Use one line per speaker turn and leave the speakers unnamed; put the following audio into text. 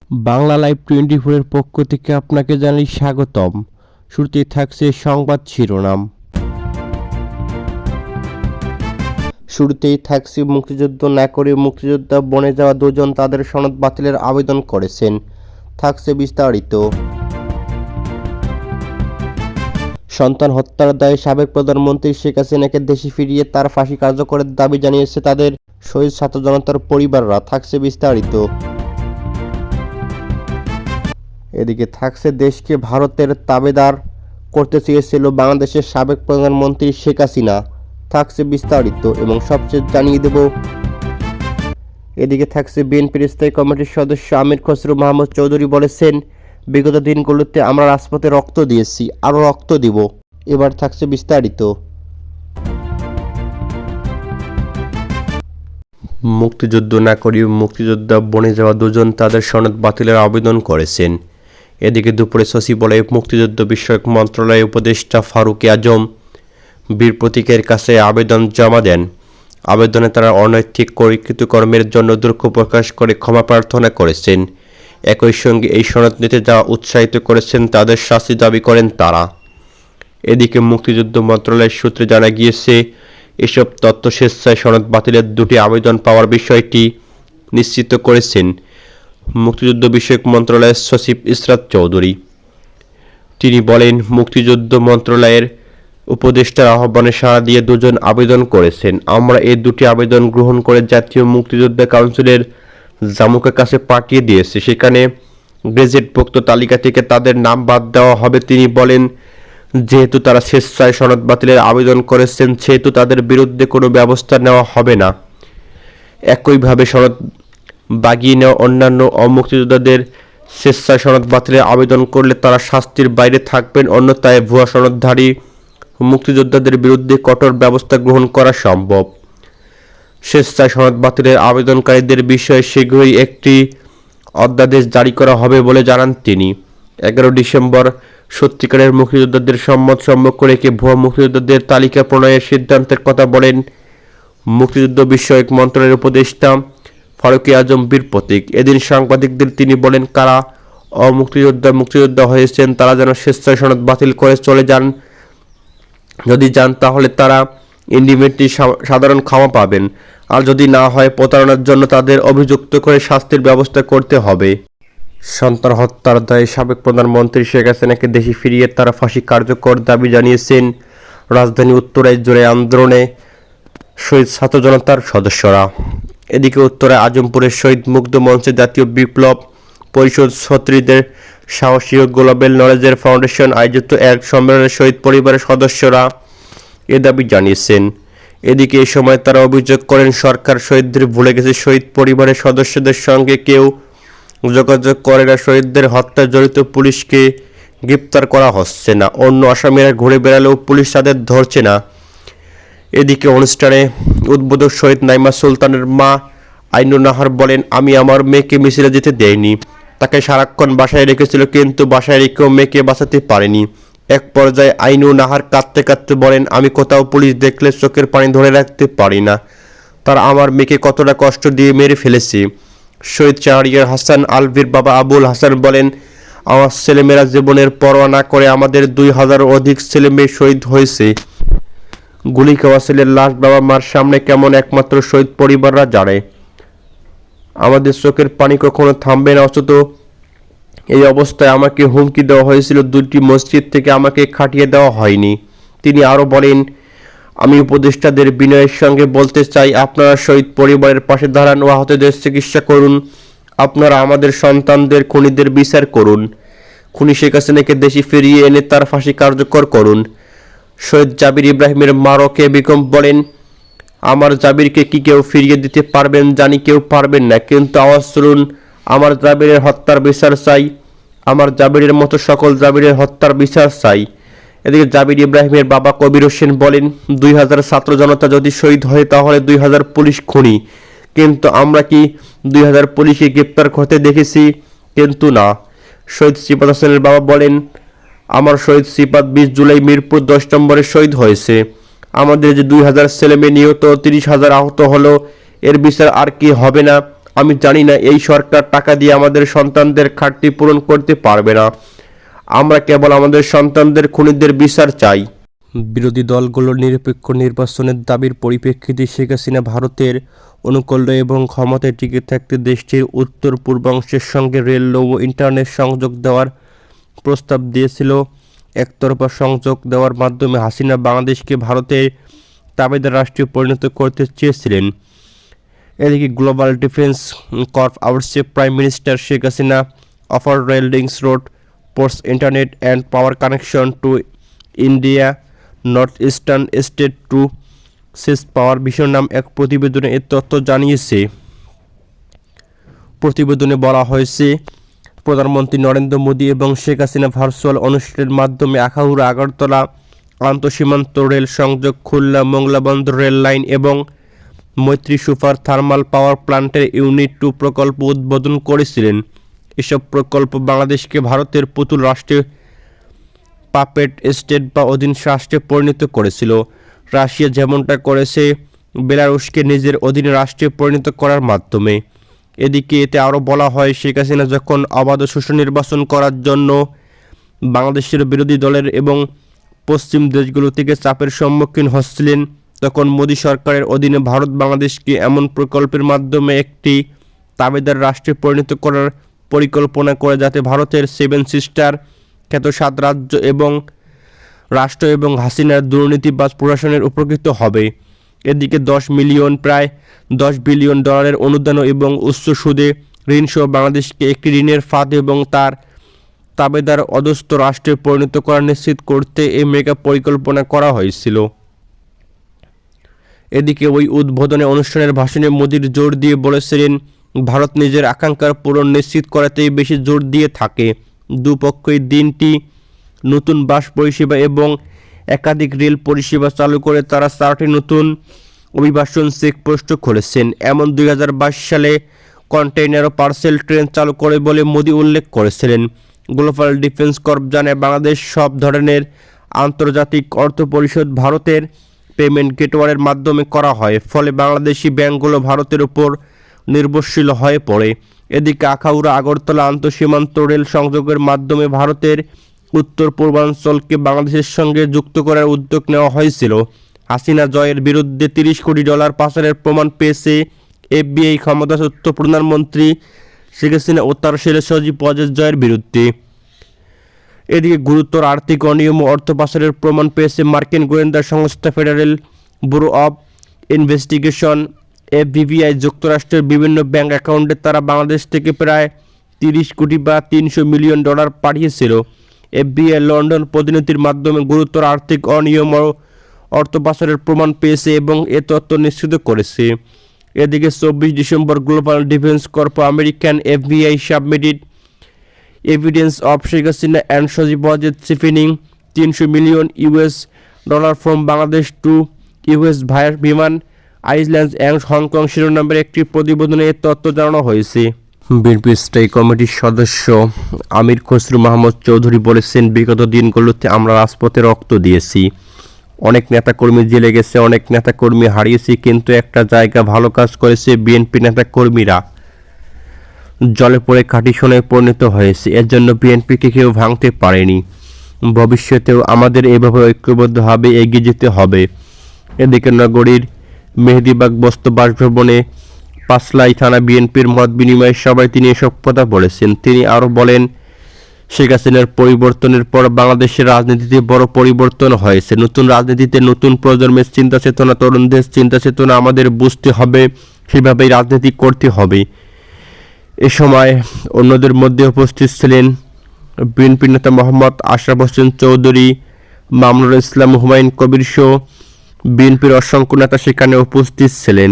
Bangla live 24 এর পক্ষ থেকে আপনাকে জানাই স্বাগতম। শুরুতেই থাকছে সংবাদ শিরোনাম। মুক্তিযুদ্ধ না করে মুক্তিযোদ্ধা বনে যাওয়া দুজন তাদের সনদ বাতিলের আবেদন করেছেন। থাকছে বিস্তারিত। সন্তান হত্যার দায়ে সাবেক প্রধানমন্ত্রী শেখ হাসিনাকে দেশে ফিরিয়ে তার ফাঁসি কার্যকরের দাবি জানিয়েছে তাদের শহীদ ছাত্র জনতার পরিবাররা। থাকছে বিস্তারিত। এদিকে থাকছে দেশকে ভারতের তাবেদার করতে চেয়েছিল বাংলাদেশের সাবেক প্রধানমন্ত্রী শেখ হাসিনা। থাকছে বিস্তারিত এবং সবচেয়ে জানিয়ে দেব। এদিকে থাকছে বিএনপির স্থায়ী কমিটির সদস্য আমির খসরু মাহমুদ চৌধুরী বলেছেন, বিগত দিনগুলোতে আমরা রাজপথে রক্ত দিয়েছি, আরও রক্ত দিব। এবার থাকছে বিস্তারিত। মুক্তিযুদ্ধ না করে মুক্তিযোদ্ধা বনে যাওয়া দুজন তাদের সনদ বাতিলের আবেদন করেছেন। এদিকে দুপুরে সচিবালয়ে মুক্তিযুদ্ধ বিষয়ক মন্ত্রণালয়ের উপদেষ্টা ফারুক আজম বীর প্রতীকের কাছে আবেদন জমা দেন। আবেদনে তারা অনৈতিক কর্মের জন্য দুঃখ প্রকাশ করে ক্ষমা প্রার্থনা করেছেন। একই সঙ্গে এই সনদ নিতে যাওয়া উৎসাহিত করেছেন, তাদের শাস্তি দাবি করেন তারা। এদিকে মুক্তিযুদ্ধ মন্ত্রণালয়ের সূত্রে জানা গিয়েছে, এসব তথ্য স্বেচ্ছায় সনদ বাতিলের দুটি আবেদন পাওয়ার বিষয়টি নিশ্চিত করেছেন মুক্তিযুদ্ধ বিষয়ক মন্ত্রণালয়ের সচিব ইসরাত চৌধুরী। তিনি বলেন, মুক্তিযুদ্ধ মন্ত্রণালয়ের উপদেষ্টার আহ্বানে সাড়া দিয়ে দুজন আবেদন করেছেন। আমরা এই দুটি আবেদন গ্রহণ করে জাতীয় মুক্তিযোদ্ধা কাউন্সিলের জামুকের কাছে পাঠিয়ে দিয়েছি। সেখানে গেজেটভুক্ত তালিকা থেকে তাদের নাম বাদ দেওয়া হবে। তিনি বলেন, যেহেতু তারা স্বেচ্ছায় সনদ বাতিলের আবেদন করেছেন, সেহেতু তাদের বিরুদ্ধে কোনো ব্যবস্থা নেওয়া হবে না। একইভাবে সনদ বাগিয়ে নেওয়া অন্যান্য অমুক্তিযোদ্ধাদের স্বেচ্ছায় সনদ বাতিলের আবেদন করলে তারা শাস্তির বাইরে থাকবেন। অন্যথায় ভুয়া সনদধারী মুক্তিযোদ্ধাদের বিরুদ্ধে কঠোর ব্যবস্থা গ্রহণ করা সম্ভব। স্বেচ্ছায় সনদ বাতিলের আবেদনকারীদের বিষয়ে শীঘ্রই একটি অধ্যাদেশ জারি করা হবে বলে জানান তিনি। 11 ডিসেম্বর সত্যিকারের মুক্তিযোদ্ধাদের সম্মুখ রেখে ভুয়া মুক্তিযোদ্ধাদের তালিকা প্রণয়নের সিদ্ধান্তের কথা বলেন মুক্তিযুদ্ধ বিষয়ক মন্ত্রণালয়ের উপদেষ্টা ফারুক আজম বীর প্রতীক। এদিন সাংবাদিকদের তিনি বলেন, কারা মুক্তিযোদ্ধা হয়েছেন তারা যেন স্বেচ্ছায় সনদ বাতিল করে চলে যান। যদি যান তাহলে তারা ইন্ডিমেটলি সাধারণ ক্ষমা পাবেন, আর যদি না হয় প্রতারণার জন্য তাদের অভিযুক্ত করে শাস্তির ব্যবস্থা করতে হবে। সন্তান হত্যার দায়ে সাবেক প্রধানমন্ত্রী শেখ হাসিনাকে দেশে ফিরিয়ে তারা ফাঁসি কার্যকর দাবি জানিয়েছেন রাজধানী উত্তরায় জুড়ে আন্দোলনে শহীদ ছাত্র জনতার সদস্যরা। এদিকে উত্তরায় আজমপুরের শহীদ মুগ্ধ মঞ্চে জাতীয় বিপ্লব পরিষদ ছাত্রীদের সাহসী ও গ্লোবাল নলেজের ফাউন্ডেশন আয়োজিত এক সম্মেলনে শহীদ পরিবারের সদস্যরা এ দাবি জানিয়েছেন। এদিকে এ সময় তারা অভিযোগ করেন, সরকার শহীদদের ভুলে গেছে। শহীদ পরিবারের সদস্যদের সঙ্গে কেউ যোগাযোগ করে না। শহীদদের হত্যায় জড়িত পুলিশকে গ্রেপ্তার করা হচ্ছে না। অন্য আসামিরা ঘুরে বেড়ালেও পুলিশ তাদের ধরছে না। এদিকে অনুষ্ঠানে উদ্বোধক শহীদ নাইমা সুলতানের মা আইনু নাহার বলেন, আমি আমার মেয়েকে মিছিলে যেতে দেইনি। তাকে সারাক্ষণ বাসায় রেখেছিল, কিন্তু বাসায় রেখেও মেয়েকে বাঁচাতে পারেনি। এক পর্যায়ে আইনু নাহার কাঁদতে কাঁদতে বলেন, আমি কোথাও পুলিশ দেখলে চোখের পানি ধরে রাখতে পারি না। তারা আমার মেয়েকে কতটা কষ্ট দিয়ে মেরে ফেলেছে। শহীদ শাহরিয়ার হাসান আলভির বাবা আবুল হাসান বলেন, আমার ছেলেমেয়েরা জীবনের পরোয়া না করে আমাদের 2000 অধিক ছেলেমেয়ে শহীদ হয়েছে। গুলি খাওয়া ছেলের লাশ বাবা মার সামনে কেমন একমাত্র শহীদ পরিবাররা জানে। আমাদের চোখের পানি কখনো থামবে না। অথচ এই অবস্থায় আমাকে হুমকি দেওয়া হয়েছিল, 2টি মসজিদ থেকে আমাকে খাটিয়ে দেওয়া হয়নি। তিনি আরও বলেন, আমি উপদেষ্টাদের বিনয়ের সঙ্গে বলতে চাই, আপনারা শহীদ পরিবারের পাশে দাঁড়ান ও আহতদের চিকিৎসা করুন। আপনারা আমাদের সন্তানদের খুনিদের বিচার করুন। খুনি শেখ হাসিনাকে দেশে ফিরিয়ে এনে তার ফাঁসি কার্যকর করুন। শহীদ জাবির ইব্রাহিমের মা রোকেয়া বেগম বলেন, আমার জাবিরকে কি কেউ ফিরিয়ে দিতে পারবেন? জানি কেউ পারবেন না, কিন্তু আওয়াজ তুলুন, আমার জাবিরের হত্যার বিচার চাই। আমার জাবিরের মতো সকল জাবিরের হত্যার বিচার চাই। এদিকে জাবির ইব্রাহিমের বাবা কবির হোসেন বলেন, 2000 ছাত্র জনতা যদি শহীদ হয় তাহলে 2000 পুলিশ খুনি, কিন্তু আমরা কি 2000 পুলিশকে গ্রেপ্তার করতে দেখেছি? কিন্তু না। শহীদ সিপাত হোসেনের বাবা বলেন, আমার শহীদ সিপাত 20 জুলাই মিরপুর 10 নম্বরে শহীদ হয়েছে। আমাদের যে 2000 ছেলেমেয়ে নিহত, 30,000 আহত হলো, এর বিচার আর কি হবে না? আমি জানি না এই সরকার টাকা দিয়ে আমাদের সন্তানদের ঘাটতি পূরণ করতে পারবে না। আমরা কেবল আমাদের সন্তানদের খুনিদের বিচার চাই। বিরোধী দলগুলোর নিরপেক্ষ নির্বাচনের দাবির পরিপ্রেক্ষিতে শেখ হাসিনা ভারতের অনুকূল্য এবং ক্ষমতায় টিকে থাকতে দেশটির উত্তর পূর্বাংশের সঙ্গে রেল ও ইন্টারনেট সংযোগ দেওয়ার প্রস্তাব দিয়েছিল। একতরফা সংযোগ দেওয়ার মাধ্যমে হাসিনা বাংলাদেশকে ভারতের তাবেদার রাষ্ট্রে পরিণত করতে চেয়েছিলেন। এদিকে গ্লোবাল ডিফেন্স কর্প আউটসে prime minister Sheikh Hasina offer rail links road ports internet and power connection to India north eastern state to seize power বিষয় নাম এক প্রতিবেদনে এ তথ্য জানিয়েছে। প্রতিবেদনে বলা হয়েছে, প্রধানমন্ত্রী নরেন্দ্র মোদী এবং শেখ হাসিনা ভার্চুয়াল অনুষ্ঠানের মাধ্যমে আখাউড়া আগরতলা আন্তঃসীমান্ত রেল সংযোগ, খুলনা মোংলা বন্দর রেল লাইন এবং মৈত্রী সুপার থার্মাল পাওয়ার প্ল্যান্টের ইউনিট 2 প্রকল্প উদ্বোধন করেছিলেন। এসব প্রকল্প বাংলাদেশকে ভারতের পুতুল রাষ্ট্রে পাপেট স্টেট বা অধীন রাষ্ট্রে পরিণত করেছিল। রাশিয়া যেমনটা করেছে বেলারুশকে নিজের অধীন রাষ্ট্রে পরিণত করার মাধ্যমে। এদিকে এতে আরও বলা হয়, শেখ হাসিনা যখন অবাধ সুষ্ঠু নির্বাচন করার জন্য বাংলাদেশের বিরোধী দলের এবং পশ্চিম দেশগুলো থেকে চাপের সম্মুখীন হচ্ছিলেন, তখন মোদী সরকারের অধীনে ভারত বাংলাদেশকে এমন প্রকল্পের মাধ্যমে একটি তাবেদার রাষ্ট্রে পরিণত করার পরিকল্পনা করে যাতে ভারতের 7 সিস্টার খ্যাত 7 রাজ্য এবং রাষ্ট্র এবং হাসিনার দুর্নীতিবাজ প্রশাসনের উপকৃত হবে। এদিকে প্রায় 10 বিলিয়ন ডলারের অনুদান এবং উচ্চ সুদে ঋণসহ বাংলাদেশকে একটি ঋণের ফাঁদ এবং তার তাবেদার অধস্থ রাষ্ট্রে পরিণত করা নিশ্চিত করতে এই মেগা পরিকল্পনা করা হয়েছিল। এদিকে ওই উদ্বোধনী অনুষ্ঠানের ভাষণে মোদীর জোর দিয়ে বলেছিলেন, ভারত নিজের আকাঙ্ক্ষার পূরণ নিশ্চিত করাতেই বেশি জোর দিয়ে থাকে। দুপক্ষই দিনটি নতুন বাস পরিষেবা এবং একাধিক রেল পরিষেবা চালু করে তারা 4টি নতুন অভিবাসন চেকপোস্ট খুলেছেন। এমন 2022 সালে কন্টেইনার ও পার্সেল ট্রেন চালু করে বলে মোদি উল্লেখ করেছিলেন। গ্লোবাল ডিফেন্স কর্প জানায়, বাংলাদেশ সব ধরনের আন্তর্জাতিক অর্থ পরিশোধ ভারতের পেমেন্ট গেটওয়ের মাধ্যমে করা হয়, ফলে বাংলাদেশি ব্যাংকগুলো ভারতের উপর নির্ভরশীল হয়ে পড়ে। এদিকে আখাউড়া আগরতলা আন্তঃসীমান্ত রেল সংযোগের মাধ্যমে ভারতের উত্তর পূর্বাঞ্চলকে বাংলাদেশের সঙ্গে যুক্ত করার উদ্যোগ নেওয়া হয়েছিল। হাসিনা জয়ের বিরুদ্ধে 30 কোটি ডলার পাচারের প্রমাণ পেয়েছে এফবিআই ক্ষমতাচ্যুত প্রধানমন্ত্রী শেখ হাসিনা ও তার ছেলে সজীব ওয়াজেদ জয়ের বিরুদ্ধে। এদিকে গুরুতর আর্থিক অনিয়ম ও অর্থ পাচারের প্রমাণ পেয়েছে মার্কিন গোয়েন্দা সংস্থা federal bureau of investigation FBI. যুক্তরাষ্ট্রের বিভিন্ন ব্যাংক অ্যাকাউন্টে তারা বাংলাদেশ থেকে প্রায় 30 কোটি বা 300 মিলিয়ন ডলার পাঠিয়েছিল। এফবিআই লন্ডন প্রতিনিধির মাধ্যমে গুরুতর আর্থিক অনিয়ম ও অর্থ পাচারের প্রমাণ পেয়েছে এবং এ তথ্য নিশ্চিত করেছে। এদিকে 24 December global defence corp American FBI submitted evidence of Sheikh Hasina and Sajeeb Wazed siphoning 300 million US dollar from Bangladesh to US via বিমান আইসল্যান্ড অ্যান্ড হংকং শিরোনামের একটি প্রতিবেদনে এ তথ্য জানানো হয়েছে। বিএনপি স্থায়ী কমিটির সদস্য আমির খসরু মাহমুদ চৌধুরী বলেছেন, বিগত দিনগুলোতে আমরা রাজপথে রক্ত দিয়েছি, অনেক নেতাকর্মী জেলে গেছে, অনেক নেতাকর্মী হারিয়েছি, কিন্তু একটা জায়গা ভালো কাজ করেছে বিএনপি নেতাকর্মীরা, জলে পড়ে খাঁটি সোনায় পরিণত হয়েছে। এর জন্য বিএনপিকে কেউ ভাঙতে পারেনি। ভবিষ্যতেও আমাদের এভাবে ঐক্যবদ্ধভাবে এগিয়ে যেতে হবে। এদিকে নগরীর মেহেদীবাগ বস্ত্র বাসভবনে পাঁচলাই থানা বিএনপির মত বিনিময়ের সভায় তিনি এসব কথা বলেছেন। তিনি আরও বলেন, শেখ হাসিনার পরিবর্তনের পর বাংলাদেশের রাজনীতিতে বড় পরিবর্তন হয়েছে। নতুন রাজনীতিতে নতুন প্রজন্মের চিন্তা চেতনা, তরুণদের চিন্তা চেতনা আমাদের বুঝতে হবে, সেভাবেই রাজনীতি করতে হবে। এ সময় অন্যদের মধ্যে উপস্থিত ছিলেন বিএনপি নেতা মোহাম্মদ আশরাফ হোসেন চৌধুরী, মামুনুল ইসলাম, হুমায়ুন কবির সহ বিএনপির অসংখ্য নেতা সেখানে উপস্থিত ছিলেন।